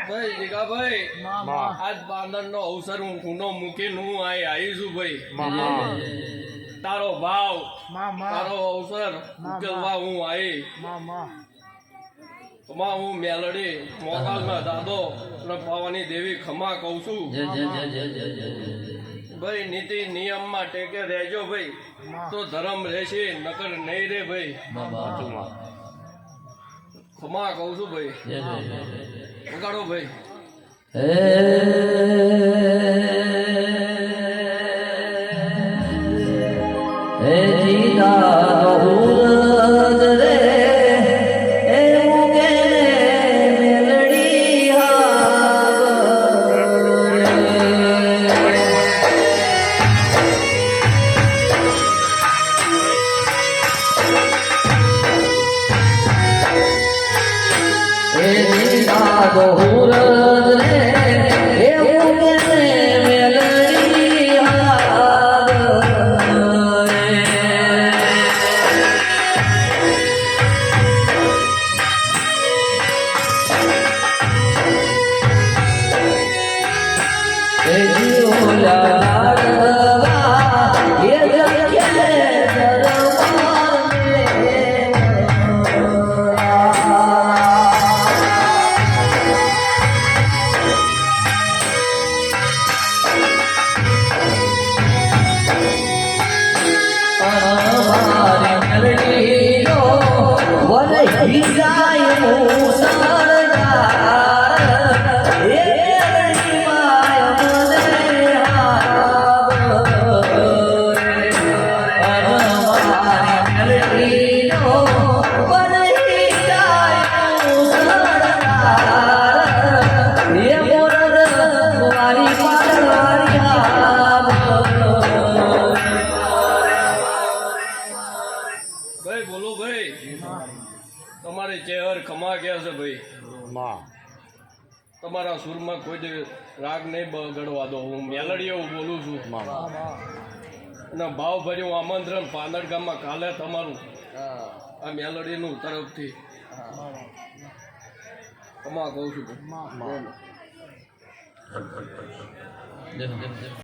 ભાઈ જીગાભાઈ આજ બાંધણનો અવસર હું ખૂનો મૂકીને હું આવી છું ભાઈ તારો ભાવ તારો અવસર ઉકેલવા હું આવી હું મેલડી મોકાલમાં દાદો અને પાવાની દેવી ખમા કહું છું ભાઈ નીતિ નિયમમાં ટેકે રહેજો ભાઈ તો ધર્મ રહેશે નકર નહીં રે ભાઈ ખમા કહું છું ભાઈ વગાડો ભાઈ તમારે ચહેર ખમા ગયા છે ભાઈ તમારા સુરમાં કોઈ રાગ નહીં બગડવા દો હું મેલડી એવું બોલું છું અને ભાવ ભર્યું આમંત્રણ પાનડ ગામમાં કાલે તમારું આ મેલડીનું તરફથી ખમા કહું છું